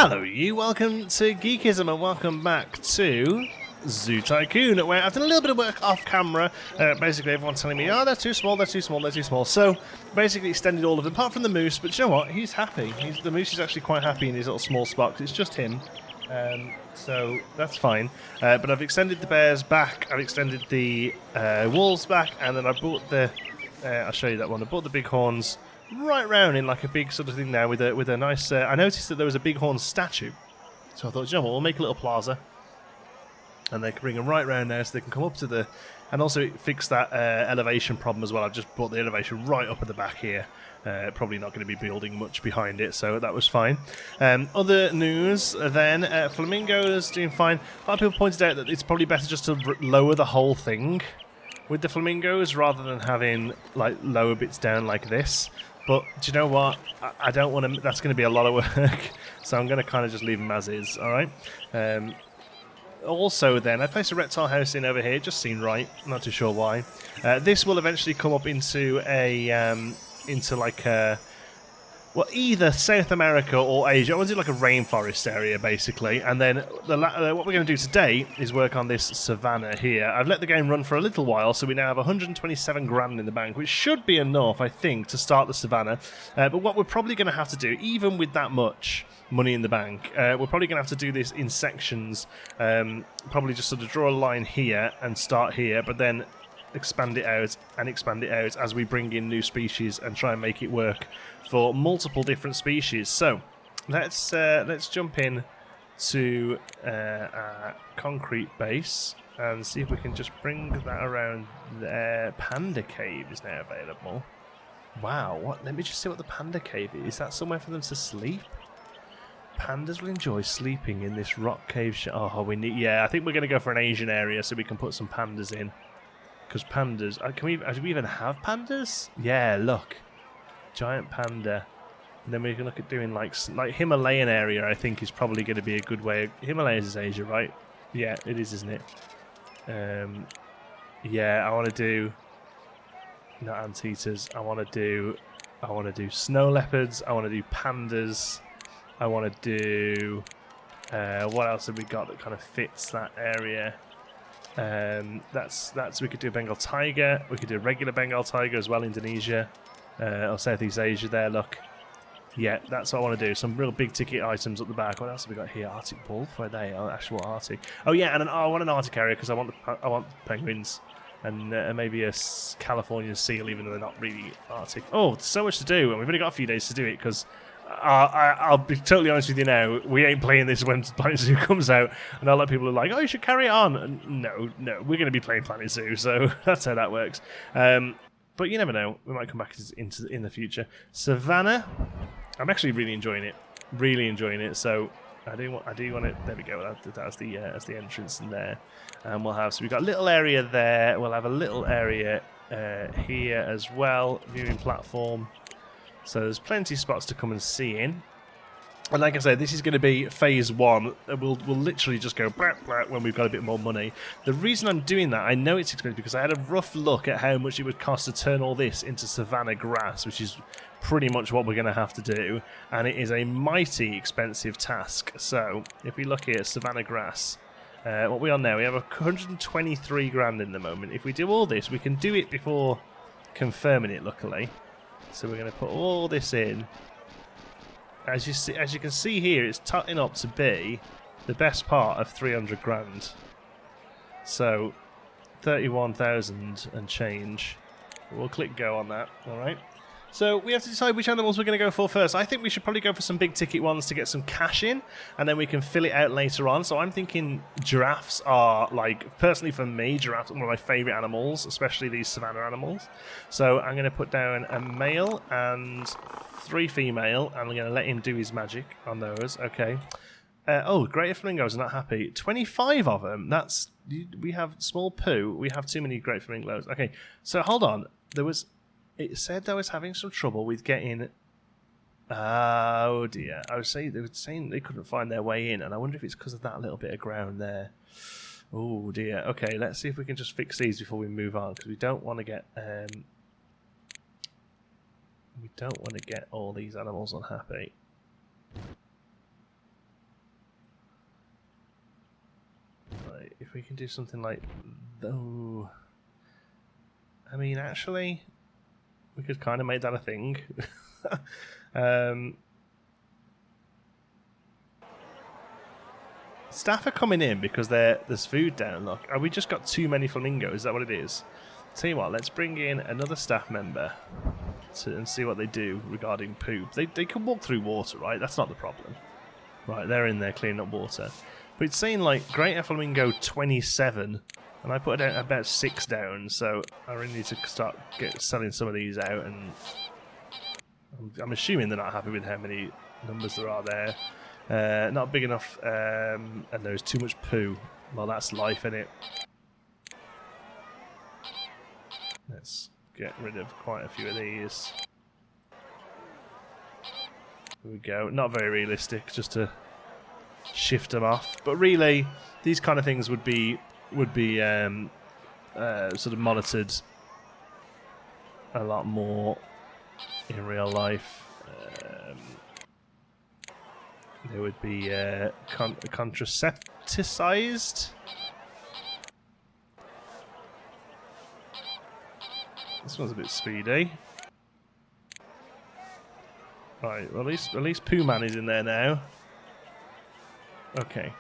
Hello you, welcome to Geekism and welcome back to Zoo Tycoon, where I've done a little bit of work off camera. Basically everyone's telling me, oh they're too small, they're too small, they're too small. So basically extended all of them, apart from the moose, but you know what, he's happy. The moose is actually quite happy in his little small spot, 'cause it's just him. So that's fine. But I've extended the bears back, I've extended the wolves back, and then I brought the, I'll show you that one, I brought the bighorns right round in like a big sort of thing now with a nice, I noticed that there was a bighorn statue. So I thought, you know what, we'll make a little plaza. And they can bring them right round there so they can come up to the... And also it fixed that elevation problem as well. I've just brought the elevation right up at the back here. Probably not going to be building much behind it, so that was fine. Other news then, flamingos doing fine. A lot of people pointed out that it's probably better just to lower the whole thing with the flamingos rather than having like lower bits down like this. But do you know what? I don't want to... That's going to be a lot of work. So I'm going to kind of just leave them as is, alright? Also then, I placed a reptile house in over here, just seemed right, not too sure why. This will eventually come up into a, well, either South America or Asia. I want to do like a rainforest area, basically. And then what we're going to do today is work on this Savannah here. I've let the game run for a little while, so we now have 127 grand in the bank, which should be enough, I think, to start the Savannah. But what we're probably going to have to do, even with that much money in the bank, we're probably going to have to do this in sections. Probably just sort of draw a line here and start here, but then expand it out and expand it out as we bring in new species and try and make it work for multiple different species. So let's jump in to our concrete base and see if we can just bring that around there. Panda Cave is now available. Wow, what? Let me just see what the Panda Cave is. Is that somewhere for them to sleep? Pandas will enjoy sleeping in this rock cave. Oh, we need. Yeah, I think we're going to go for an Asian area so we can put some pandas in. Because pandas, do we even have pandas? Yeah, look, giant panda. And then we can look at doing like Himalayan area. I think is probably going to be a good way. Himalayas is Asia, right? Yeah, it is, isn't it? Yeah, I want to do not anteaters. I want to do snow leopards. I want to do pandas. I want to do what else have we got that kind of fits that area? We could do a Bengal tiger. We could do a regular Bengal tiger as well, Indonesia or Southeast Asia. There, look. Yeah, that's what I want to do. Some real big ticket items up the back. What else have we got here? Arctic wolf. Where are they? Oh, actual Arctic. Oh yeah, and I want an Arctic area because I want penguins and maybe a Californian seal, even though they're not really Arctic. Oh, so much to do, and we've only got a few days to do it because. I'll be totally honest with you now. We ain't playing this when Planet Zoo comes out, and a lot of people are like, "Oh, you should carry on." And no, we're going to be playing Planet Zoo, so that's how that works. But you never know; we might come back in the future. Savannah, I'm actually really enjoying it. So I do want it. There we go. That's the entrance in there, and we've got a little area there. We'll have a little area here as well, viewing platform. So there's plenty of spots to come and see in. And like I said, this is going to be phase one. We'll literally just go blah, blah, when we've got a bit more money. The reason I'm doing that, I know it's expensive because I had a rough look at how much it would cost to turn all this into savanna grass, which is pretty much what we're going to have to do. And it is a mighty expensive task. So if we look here at savanna grass, what we are now, we have 123 grand in the moment. If we do all this, we can do it before confirming it, luckily. So we're going to put all this in. As you can see here, it's tutting up to be the best part of 300 grand. So 31,000 and change. We'll click go on that. All right. So we have to decide which animals we're going to go for first. I think we should probably go for some big ticket ones to get some cash in, and then we can fill it out later on. So I'm thinking giraffes are, like, personally for me, giraffes are one of my favourite animals, especially these savanna animals. So I'm going to put down a male and 3 female, and I'm going to let him do his magic on those. Okay. Oh, greater flamingos are not happy. 25 of them. We have small poo. We have too many great flamingos. Okay. So hold on. It said I was having some trouble with getting... Oh dear. They were saying they couldn't find their way in, and I wonder if it's because of that little bit of ground there. Oh dear. Okay, let's see if we can just fix these before we move on, because we don't want to get... We don't want to get all these animals unhappy. we can do something like... Oh, I mean, actually, we could kind of make that a thing. Staff are coming in because there's food down. Look, have we just got too many flamingos? Is that what it is? Tell you what, let's bring in another staff member and see what they do regarding poop. They can walk through water, right? That's not the problem. Right, they're in there cleaning up water. But it's saying like Greater Flamingo 27, and I put about 6 down, so I really need to start selling some of these out. And I'm assuming they're not happy with how many numbers there are there. Not big enough, and there's too much poo. Well, that's life, innit? Let's get rid of quite a few of these. Here we go. Not very realistic, just to shift them off. But really, these kind of things would be sort of monitored a lot more in real life. They would be contracepticized. This one's a bit speedy. Right, well, at least Pooh Man is in there now. Okay.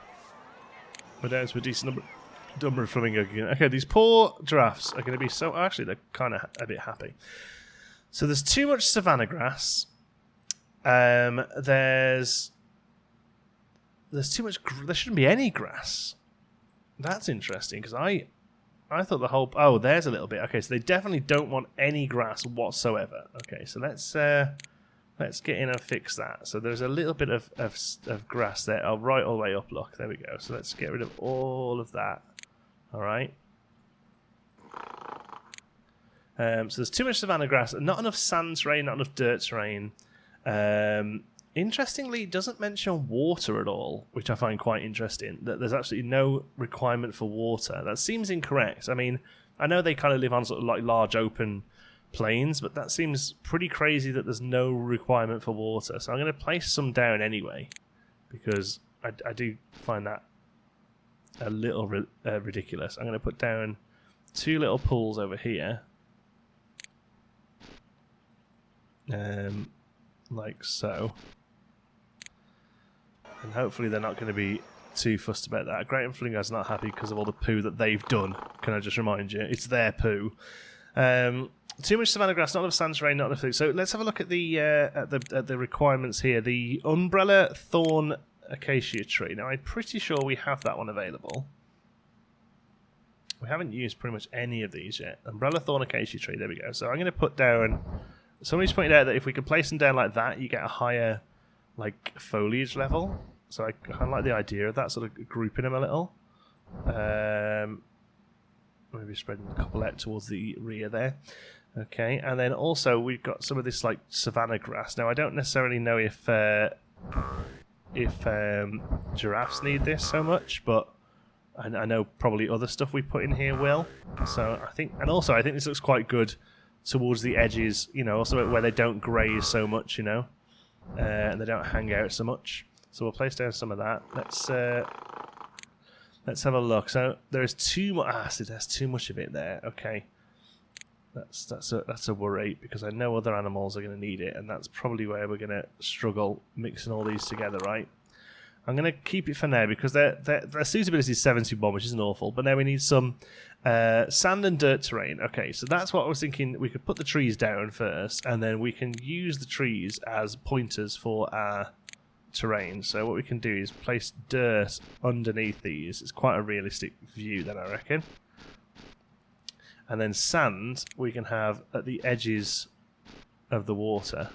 We're down to a decent number of flamingo again. Okay, these poor giraffes are going to be so... Actually, they're kind of a bit happy. So there's too much savanna grass. There's too much... There shouldn't be any grass. That's interesting, because I thought the whole... Oh, there's a little bit. Okay, so they definitely don't want any grass whatsoever. Okay, so let's get in and fix that. So there's a little bit of grass there. Oh, right all the way up, look. There we go. So let's get rid of all of that. All right. So there's too much savanna grass. Not enough sand terrain, not enough dirt terrain. Interestingly, it doesn't mention water at all, which I find quite interesting. That there's absolutely no requirement for water. That seems incorrect. I mean, I know they kind of live on sort of like large open plains, but that seems pretty crazy that there's no requirement for water. So I'm going to place some down anyway, because I do find that a little ridiculous. I'm going to put down 2 little pools over here. Like so. And hopefully they're not going to be too fussed about that. Great Flamingo's not happy because of all the poo that they've done. Can I just remind you? It's their poo. Too much savanna grass, not enough sand terrain, not enough food. So let's have a look at the requirements here. The umbrella thorn acacia tree. Now I'm pretty sure we have that one available. We haven't used pretty much any of these yet. Umbrella thorn acacia tree. There we go. So I'm going to put down. Somebody's pointed out that if we could place them down like that, you get a higher like foliage level. So I kind of like the idea of that, sort of grouping them a little. Maybe spreading a couple out towards the rear there. Okay, and then also we've got some of this like savanna grass. Now I don't necessarily know if giraffes need this so much, but I know probably other stuff we put in here will. So I think, and also I think this looks quite good towards the edges, you know, also where they don't graze so much, you know, and they don't hang out so much. So we'll place down some of that. Let's have a look. So there's too much. See, there's too much of it there. Okay, that's a worry, because I know other animals are going to need it, and that's probably where we're going to struggle mixing all these together, right? I'm going to keep it for now because their suitability is 71, which isn't awful. But now we need some sand and dirt terrain. Okay, so that's what I was thinking. We could put the trees down first, and then we can use the trees as pointers for our terrain. So what we can do is place dirt underneath these. It's quite a realistic view then, I reckon. And then sand we can have at the edges of the water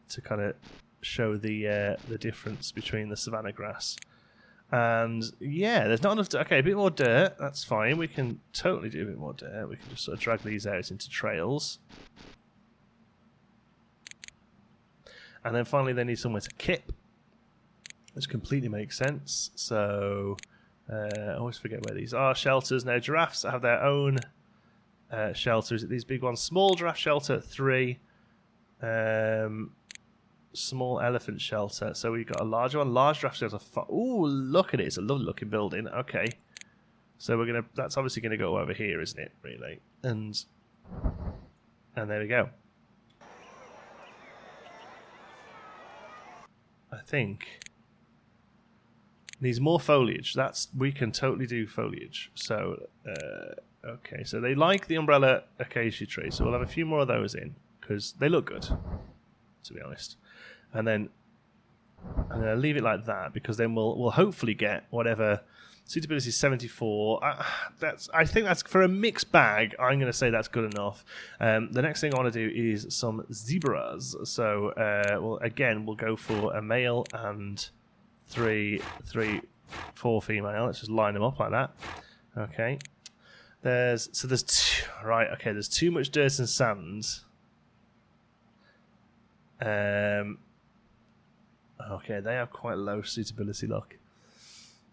to kind of show the difference between the savanna grass. And yeah, there's not enough okay, a bit more dirt, that's fine. We can totally do a bit more dirt. We can just sort of drag these out into trails. And then finally they need somewhere to kip, which completely makes sense. So I always forget where these are. Shelters. Now giraffes have their own shelters. These big ones. Small giraffe shelter 3. small elephant shelter. So we've got a larger one. Large giraffe shelter. Ooh, look at it. It's a lovely looking building. Okay. So we're gonna. That's obviously gonna go over here, isn't it? Really. And there we go. I think needs more foliage. We can totally do foliage. So okay. So they like the umbrella acacia tree. So we'll have a few more of those in because they look good, to be honest. And then I'm going to leave it like that because then we'll hopefully get whatever suitability is 74. I think that's for a mixed bag. I'm going to say that's good enough. The next thing I want to do is some zebras. So we'll go for a male and 4 female. Let's just line them up like that. Okay. There's too much dirt and sand. Okay, they have quite low suitability, look.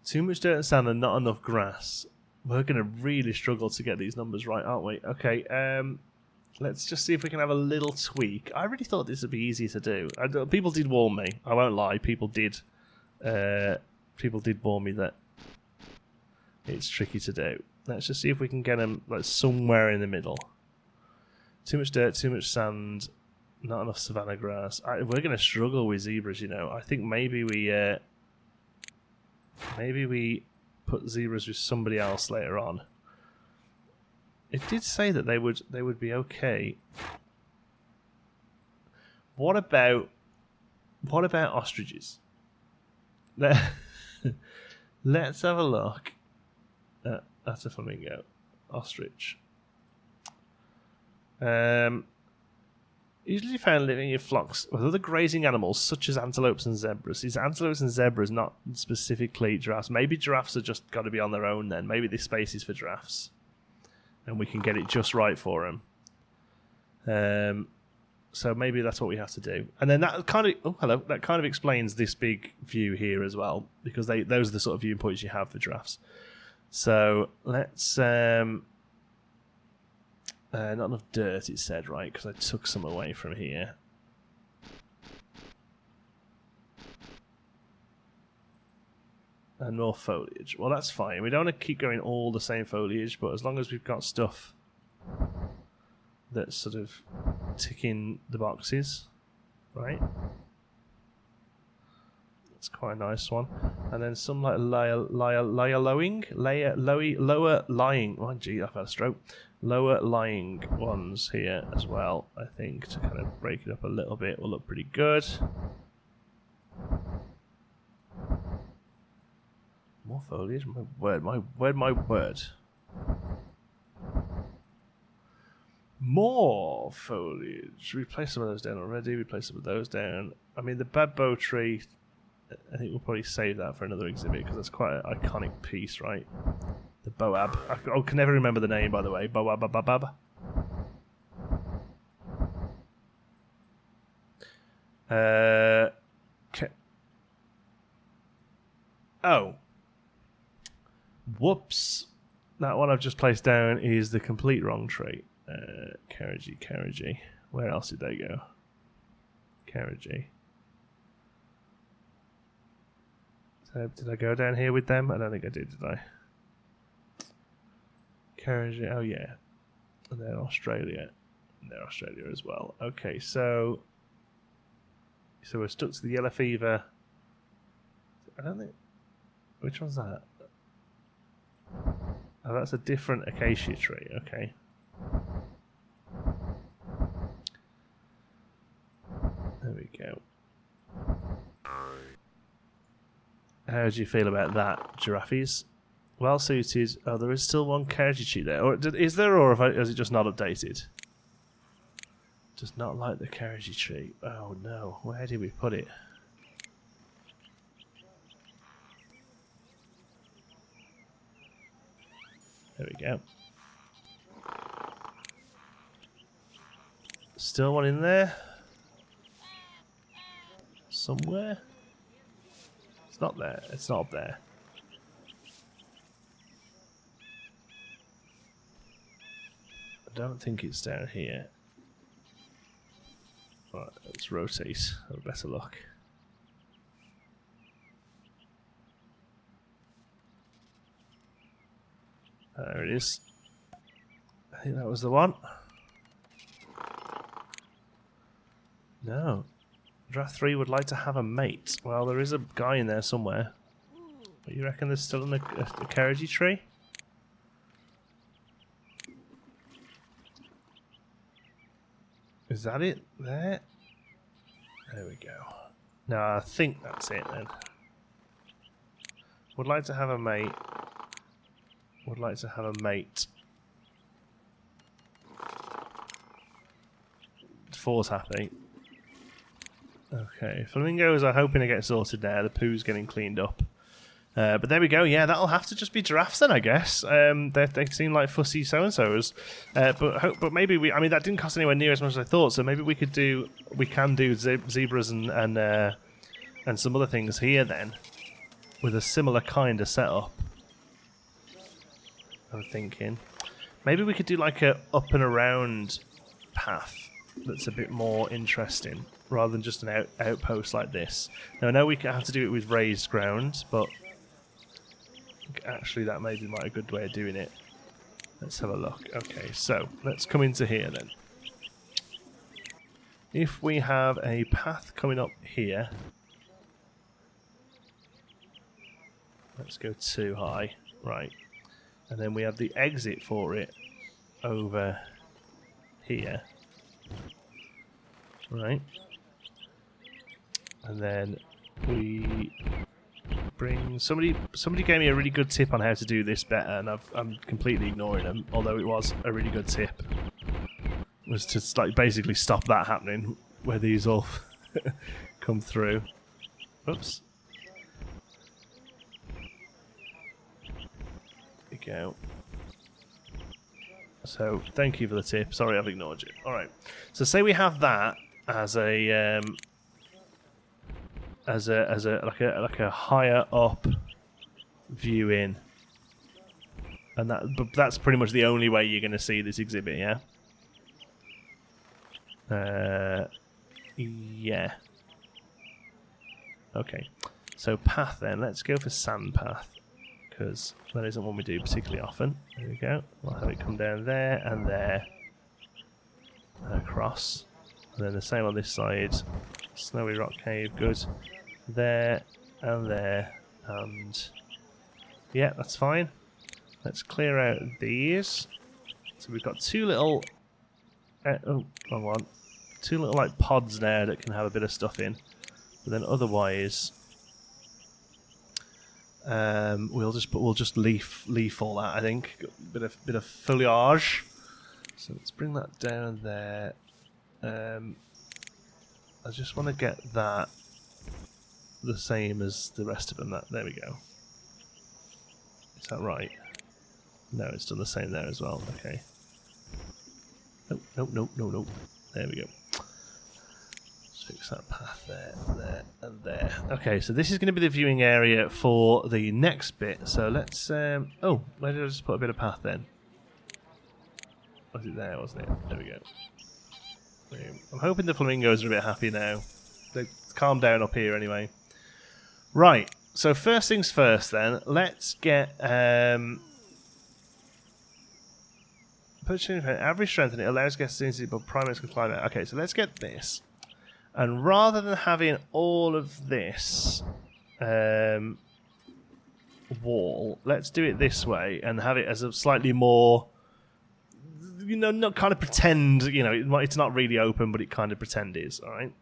Too much dirt and sand and not enough grass. We're going to really struggle to get these numbers right, aren't we? Okay, let's just see if we can have a little tweak. I really thought this would be easy to do. People did warn me. I won't lie. People did warn me that it's tricky to do. Let's just see if we can get them like somewhere in the middle. Too much dirt, too much sand. Not enough savanna grass. We're going to struggle with zebras, you know. I think maybe we put zebras with somebody else later on. It did say that they would be okay. What about ostriches? Let's have a look. That's a flamingo. Ostrich. Usually found living in flocks with other grazing animals such as antelopes and zebras. These antelopes and zebras, not specifically giraffes. Maybe giraffes have just got to be on their own then. Maybe this space is for giraffes. And we can get it just right for them. So maybe that's what we have to do. And then that kind of explains this big view here as well. Because those are the sort of viewing points you have for giraffes. So let's... not enough dirt, it said, right? Because I took some away from here. And more foliage. Well, that's fine. We don't want to keep going all the same foliage, but as long as we've got stuff that's sort of ticking the boxes, right? That's quite a nice one. And then some like lower lying. Oh, gee, I've had a stroke. Lower lying ones here as well, I think, to kind of break it up a little bit will look pretty good. More foliage? My word. More foliage. We placed some of those down already. We placed some of those down. I mean, the babbo tree, I think we'll probably save that for another exhibit because that's quite an iconic piece, right? The boab. I can never remember the name, by the way. Boab. Oh. Whoops. That one I've just placed down is the complete wrong tree. Carriagey. Where else did they go? Carriagey. So did I go down here with them? I don't think I did I? Carriagey. Oh yeah. And they're Australia. And they're Australia as well. Okay, so we're stuck to the yellow fever. I don't think. Which one's that? Oh, that's a different acacia tree. Okay. There we go. How do you feel about that, giraffes? Well suited. Oh, there is still one carriagey tree there. Or is there, or is it just not updated? Does not like the carriagey tree. Oh no, where did we put it? There we go. Still one in there? Somewhere? It's not there. It's not up there. I don't think it's down here. Right, Let's rotate. Have a better look. There it is. I think that was the one. No. Draft 3 would like to have a mate. Well, there is a guy in there somewhere. But you reckon there's still a carriagey tree? Is that it there? There we go. No, I think that's it then. Would like to have a mate. Would like to have a mate. 4's happy. Okay, flamingos are hoping to get sorted there. The poo's getting cleaned up. But there we go. Yeah, that'll have to just be giraffes then, I guess. They seem like fussy so-and-sos. But maybe we... I mean, that didn't cost anywhere near as much as I thought, so maybe we can do zebras and some other things here then. With a similar kind of setup. I'm thinking. Maybe we could do like a up and around path that's a bit more interesting, rather than just an outpost like this. Now I know we have to do it with raised ground, but actually that may be a good way of doing it. Let's have a look. Okay, so let's come into here then. If we have a path coming up here, let's go too high, right? And then we have the exit for it over here, right? And then we bring somebody gave me a really good tip on how to do this better, and I'm completely ignoring them. Although it was a really good tip, was to like basically stop that happening where these all come through. Oops. Go. So thank you for the tip. Sorry, I've ignored you. All right. So say we have that as a like a higher up view in, and that's pretty much the only way you're going to see this exhibit. Yeah. Yeah. Okay. So path then. Let's go for sand path, because that isn't one we do particularly often. There we go. We'll have it come down there and there. And across. And then the same on this side. Snowy rock cave, good. There and there. And yeah, that's fine. Let's clear out these. So we've got two little... oh, wrong one. Two little like pods there that can have a bit of stuff in. But then otherwise... we'll just leaf all that, I think. Bit of foliage. So let's bring that down there. I just want to get that the same as the rest of them. There we go. Is that right? No, it's done the same there as well. Okay. No. There we go. Fix that path there, and there. Okay, so this is going to be the viewing area for the next bit. So let's... oh, where did I just put a bit of path then? Was it there, wasn't it? There we go. I'm hoping the flamingos are a bit happy now. They calm down up here anyway. Right, so first things first then. Let's get... average strength, and it allows guests to see, but primates can climb out. Okay, so let's get this. And rather than having all of this wall, let's do it this way and have it as a slightly more, not kind of pretend, it's not really open, but it kind of pretend is, all right?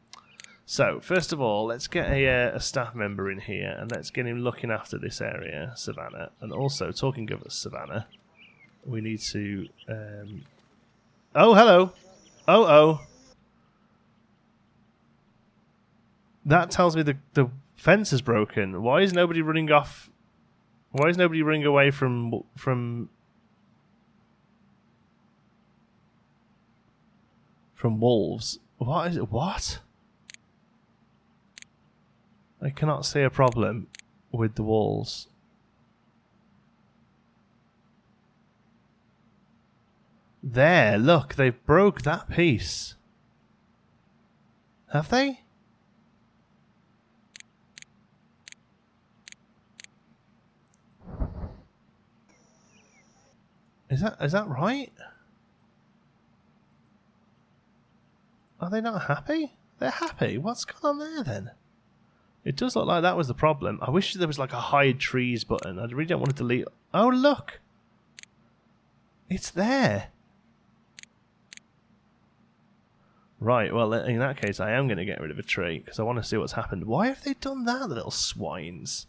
So, first of all, let's get a staff member in here, and let's get him looking after this area, Savannah. And also, talking of Savannah, we need to... oh, hello! Oh. That tells me the fence is broken. Why is nobody running off? Why is nobody running away from wolves? What is it? What? I cannot see a problem with the wolves. There, look, they broke that piece. Have they? Is that right? Are they not happy? They're happy. What's going on there then? It does look like that was the problem. I wish there was like a hide trees button. I really don't want to delete. Oh, look. It's there. Right, well, in that case, I am going to get rid of a tree because I want to see what's happened. Why have they done that, the little swines?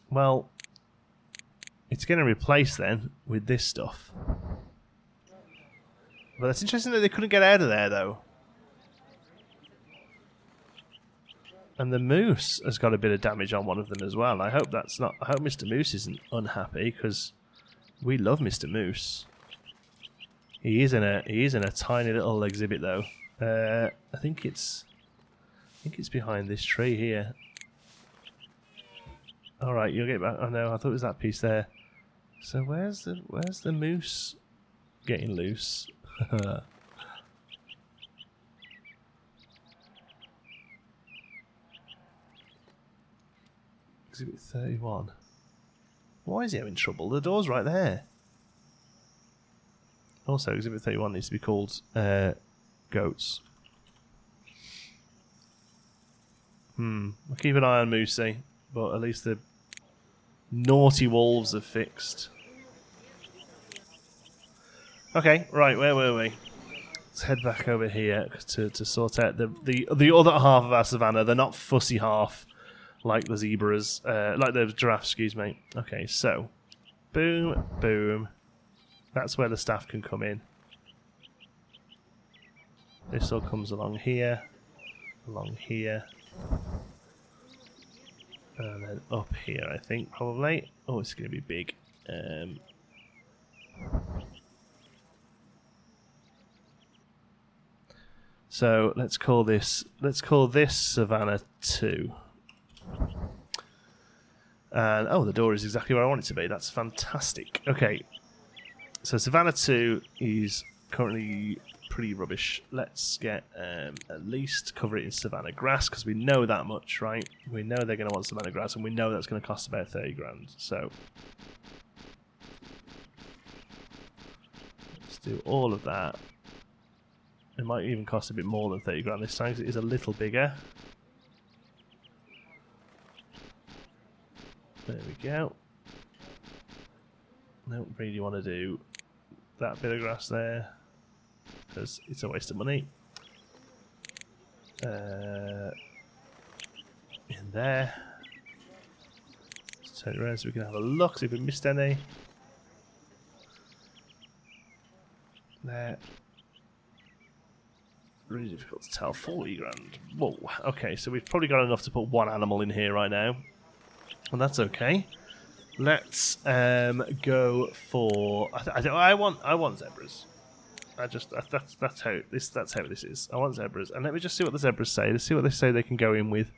Well, it's going to replace then with this stuff. But it's interesting that they couldn't get out of there, though. And the moose has got a bit of damage on one of them as well. I hope that's not. I hope Mr. Moose isn't unhappy because we love Mr. Moose. He is in a tiny little exhibit though. I think it's behind this tree here. All right, you'll get back. Oh no, I thought it was that piece there. So where's the moose getting loose? Exhibit 31. Why is he having trouble? The door's right there. Also, Exhibit 31 needs to be called goats. I'll keep an eye on Moosey, but at least the naughty wolves are fixed. Okay, right, where were we? Let's head back over here to sort out the other half of our savannah. They're not fussy half like the zebras, like the giraffes, excuse me. Okay, so boom, boom. That's where the staff can come in. This all comes along here, and then up here, I think, probably. Oh, it's going to be big. So let's call this Savannah 2. And oh, the door is exactly where I want it to be. That's fantastic. Okay. So Savannah 2 is currently pretty rubbish. Let's get at least cover it in Savannah grass because we know that much, right? We know they're going to want Savannah grass, and we know that's going to cost about 30 grand. So let's do all of that. It might even cost a bit more than 30 grand this time because it is a little bigger. There we go. Don't really want to do that bit of grass there because it's a waste of money. In there. Let's turn it around so we can have a look, see if we missed any. There. Really difficult to tell. 40 grand. Whoa. Okay, so we've probably got enough to put one animal in here right now. And that's okay. Let's go for. I want zebras. That's how this is. I want zebras, and let me just see what the zebras say. Let's see what they say they can go in with.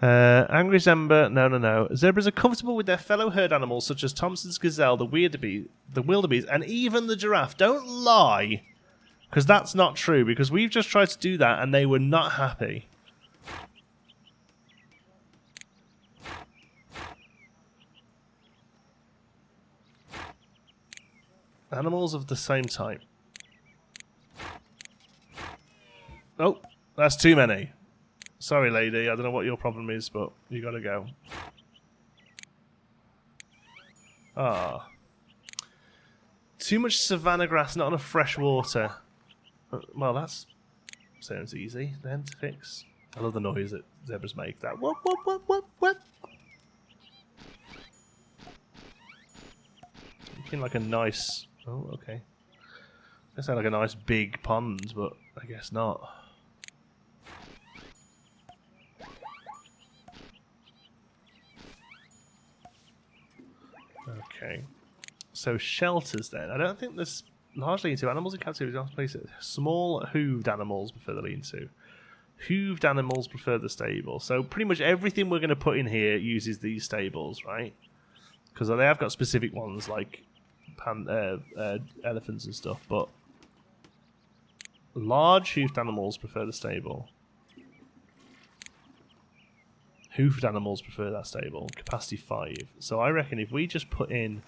Angry Zebra. No. Zebras are comfortable with their fellow herd animals such as Thompson's gazelle, the wildebeest, and even the giraffe. Don't lie, because that's not true. Because we've just tried to do that, and they were not happy. Animals of the same type. Oh, that's too many. Sorry, lady. I don't know what your problem is, but you gotta go. Ah. Too much savanna grass, not enough fresh water. Well, that sounds easy then to fix. I love the noise that zebras make. That whoop, whoop, whoop, whoop, whoop. Looking like a nice... Oh, okay. That sounds like a nice big pond, but I guess not. Okay. So shelters then. I don't think there's largely into animals in captivity. Small hooved animals prefer the lean-to. Hooved animals prefer the stable. So pretty much everything we're going to put in here uses these stables, right? Because they have got specific ones like elephants and stuff, but Large hoofed animals prefer the stable. Hoofed animals prefer that stable. Capacity 5. So I reckon if we just put in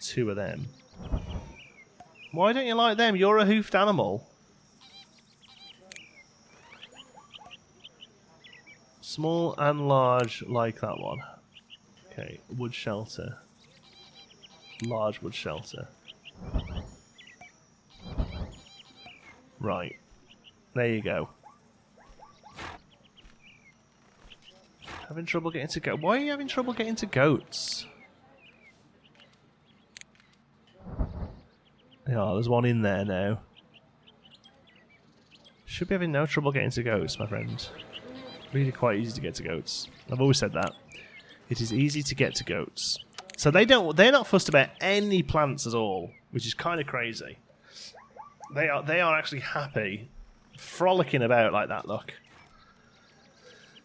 2 of them. Why don't you like them? You're a hoofed animal. Small and large like that one. Okay, wood shelter. Large wood shelter. Right. There you go. Having trouble getting to goats? Why are you having trouble getting to goats? Yeah, there's one in there now. Should be having no trouble getting to goats, my friend. Really quite easy to get to goats. I've always said that. It is easy to get to goats. So they're not fussed about any plants at all, which is kind of crazy. They are actually happy, frolicking about like that, look.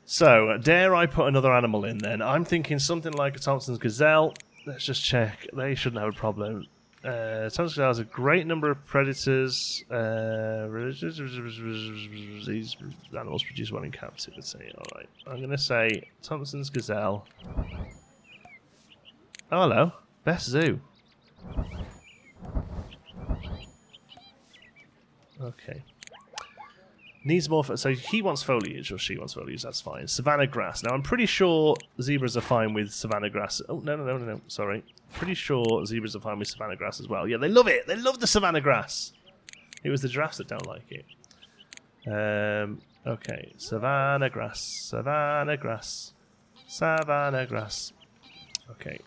So, dare I put another animal in then? I'm thinking something like a Thompson's gazelle. Let's just check. They shouldn't have a problem. Thompson's gazelle has a great number of predators. These animals produce well in captivity. Alright, I'm going to say Thompson's gazelle. Oh, hello. Best zoo. Okay. Needs more. So he wants foliage, or she wants foliage. That's fine. Savannah grass. Now I'm pretty sure zebras are fine with savannah grass. Oh no! Sorry. Pretty sure zebras are fine with savannah grass as well. Yeah, they love it. They love the savannah grass. It was the giraffes that don't like it. Okay. Savannah grass. Savannah grass. Savannah grass. Okay.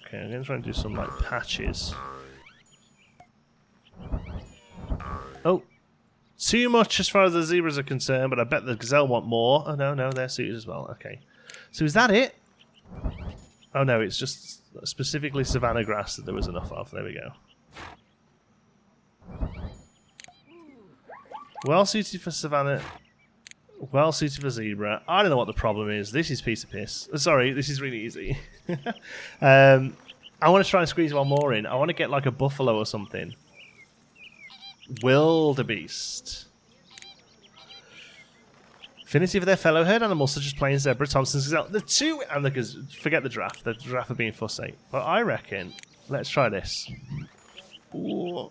Okay. I'm gonna try and do some like patches. Oh, too much as far as the zebras are concerned, but I bet the gazelle want more. Oh, no, they're suited as well. Okay. So is that it? Oh, no, it's just specifically savannah grass that there was enough of. There we go. Well suited for savannah. Well suited for zebra. I don't know what the problem is. This is piece of piss. Sorry, this is really easy. I want to try and squeeze one more in. I want to get like a buffalo or something. Wildebeest. Affinity for their fellow herd animals such as plain zebra, Thompson's gazelle. The two and the forget the giraffe. The giraffe are being fussy. But I reckon let's try this. Ooh.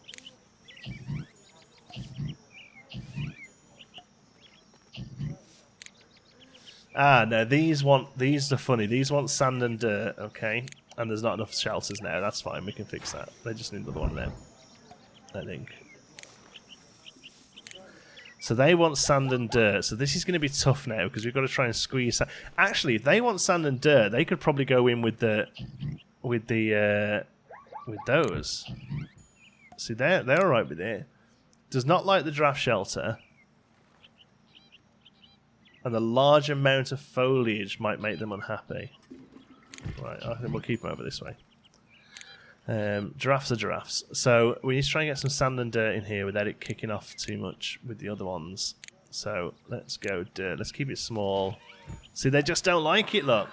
Ah no, these are funny. These want sand and dirt, okay? And there's not enough shelters now. That's fine, we can fix that. They just need another one of them, I think. So they want sand and dirt. So this is going to be tough now because we've got to try and squeeze. Actually, if they want sand and dirt, they could probably go in with those. See, they're all right with it. Does not like the giraffe shelter, and the large amount of foliage might make them unhappy. Right, I think we'll keep them over this way. Giraffes are giraffes. So we need to try and get some sand and dirt in here without it kicking off too much with the other ones. So let's go dirt. Let's keep it small. See, they just don't like it, look.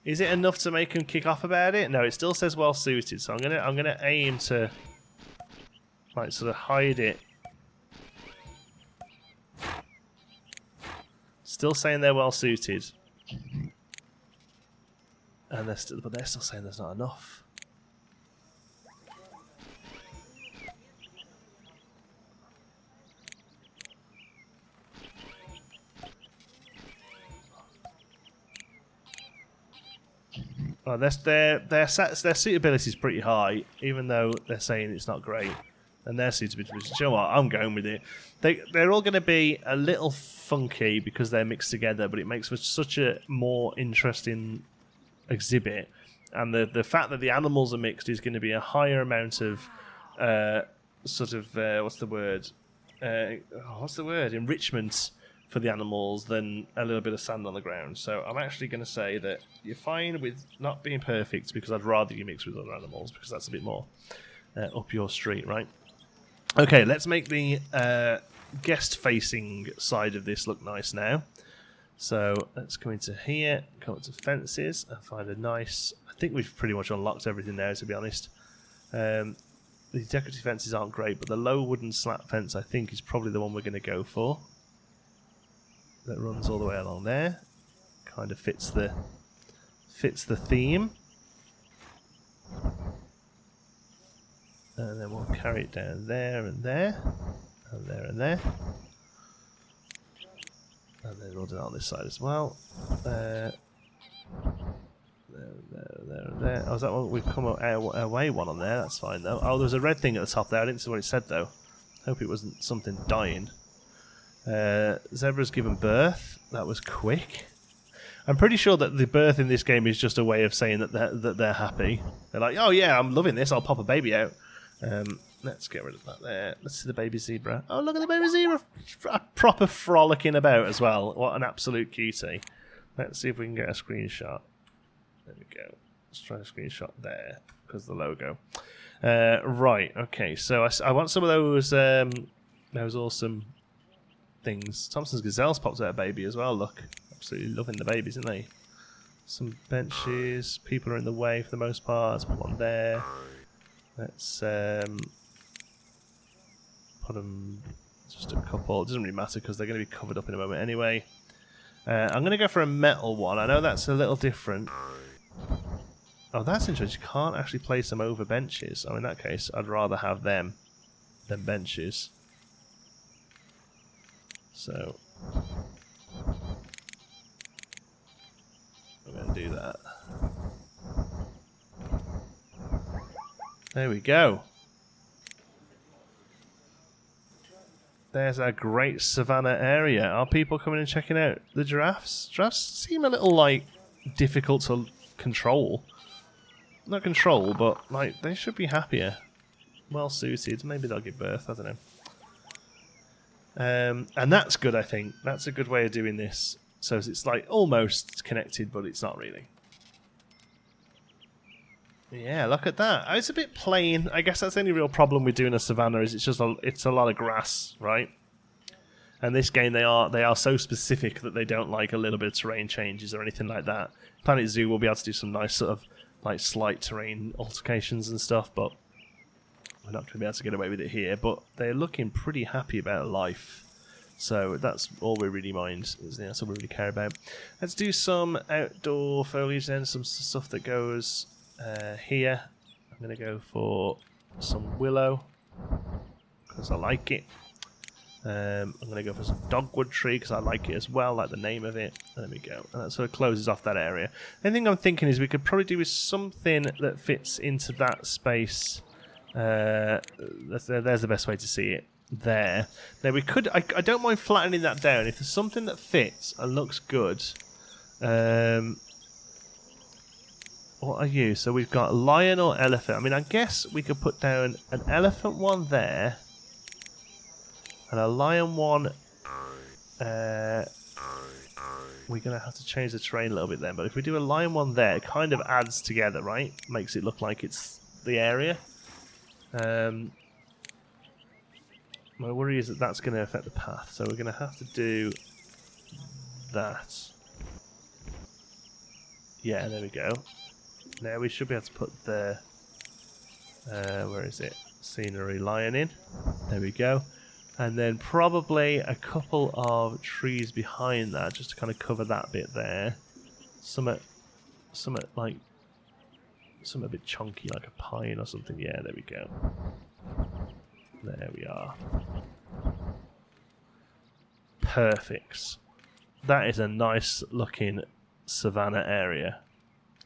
Is it enough to make them kick off about it? No, it still says well suited. So I'm gonna aim to like sort of hide it. Still saying they're well suited. And they're still saying there's not enough. Well, their suitability is pretty high, even though they're saying it's not great. And their suitability, you know what, I'm going with it. They're all going to be a little funky because they're mixed together, but it makes for such a more interesting exhibit. And the fact that the animals are mixed is going to be a higher amount of what's the word? Enrichment for the animals than a little bit of sand on the ground. So I'm actually going to say that you're fine with not being perfect because I'd rather you mix with other animals because that's a bit more up your street, right? Okay, let's make the guest-facing side of this look nice now. So let's come into here, come up to fences, and find a nice think we've pretty much unlocked everything there, to be honest. The decorative fences aren't great, but the low wooden slat fence I think is probably the one we're going to go for. That runs all the way along there. Kind of fits the theme. And then we'll carry it down there and there. And there and there. And then we'll do it on this side as well. There, and there. Oh, is that one? We've come away one on there. That's fine though. Oh, there's a red thing at the top there. I didn't see what it said though. Hope it wasn't something dying. Zebra's given birth. That was quick. I'm pretty sure that the birth in this game is just a way of saying that they're happy. They're like, oh yeah, I'm loving this. I'll pop a baby out. Let's get rid of that there. Let's see the baby zebra. Oh, look at the baby zebra. Proper frolicking about as well. What an absolute cutie. Let's see if we can get a screenshot. There we go. Let's try a screenshot there because the logo. Right. Okay. So I want some of those awesome things. Thompson's gazelles popped out a baby as well. Look, absolutely loving the babies, aren't they? Some benches. People are in the way for the most part. Let's put one there. Let's put them just a couple. It doesn't really matter because they're going to be covered up in a moment anyway. I'm going to go for a metal one. I know that's a little different. Oh, that's interesting. You can't actually place them over benches. Oh, in that case, I'd rather have them than benches. So I'm going to do that. There we go. There's our great savannah area. Are people coming and checking out the giraffes? Giraffes seem a little, like, difficult to control. Not control, but, like, they should be happier. Well suited. Maybe they'll give birth. I don't know. And that's good, I think. That's a good way of doing this. So it's, like, almost connected, but it's not really. Yeah, look at that. Oh, it's a bit plain. I guess that's the only real problem with doing a savannah is it's a lot of grass, right? And this game they are so specific that they don't like a little bit of terrain changes or anything like that. Planet Zoo will be able to do some nice sort of like slight terrain altercations and stuff, but we're not going to be able to get away with it here. But they're looking pretty happy about life. So that's all we really mind. That's all we really care about. Let's do some outdoor foliage then, some stuff that goes here. I'm going to go for some willow because I like it. I'm going to go for some dogwood tree because I like it as well, like the name of it. There we go. And that sort of closes off that area. The thing I'm thinking is we could probably do with something that fits into that space. There's the best way to see it. There. Now we could. I don't mind flattening that down if there's something that fits and looks good. What are you? So we've got lion or elephant. I mean, I guess we could put down an elephant one there. And a lion one. We're going to have to change the terrain a little bit then. But if we do a lion one there, it kind of adds together, right? Makes it look like it's the area. My worry is that that's going to affect the path. So we're going to have to do that. Yeah, there we go. Now we should be able to put the where is it? Scenery lion in. There we go. And then probably a couple of trees behind that just to kind of cover that bit there. Something like something a bit chunky like a pine or something. Yeah, there we go. There we are. Perfect. That is a nice looking savannah area.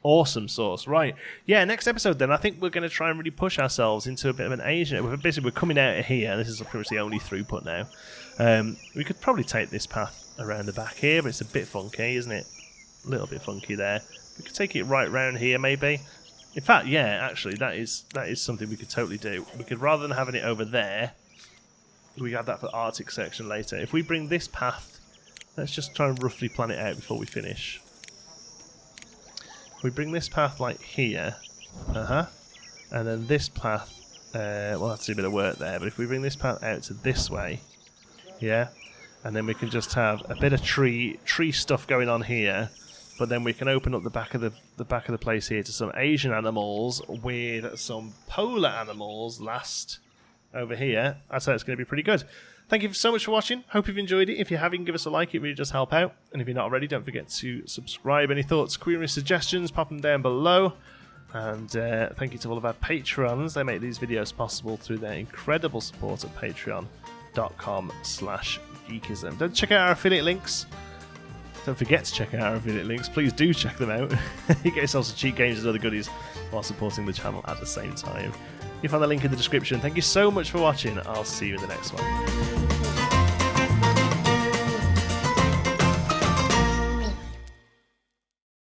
Awesome sauce. Right. Yeah, next episode then, I think we're going to try and really push ourselves into a bit of an Asian. Basically, we're coming out of here. This is pretty much the only throughput now. We could probably take this path around the back here, but it's a bit funky, isn't it? A little bit funky there. We could take it right round here, maybe. In fact, yeah, actually, that is something we could totally do. We could, rather than having it over there, we have that for the Arctic section later. If we bring this path, let's just try and roughly plan it out before we finish. We bring this path like here, and then this path, we'll have to do a bit of work there, but if we bring this path out to this way, yeah, and then we can just have a bit of tree stuff going on here, But then we can open up the back of the place here to some Asian animals with some polar animals last over here. I'd say it's going to be pretty good. Thank you so much for watching. Hope you've enjoyed it. If you have, give us a like. It really does help out. And if you're not already, don't forget to subscribe. Any thoughts, queries, suggestions, pop them down below. And thank you to all of our patrons. They make these videos possible through their incredible support at patreon.com/geekism. Don't check out our affiliate links. Don't forget to check out our affiliate links. Please do check them out. You get yourself some cheat games and other goodies while supporting the channel at the same time. You find the link in the description. Thank you so much for watching. I'll see you in the next one.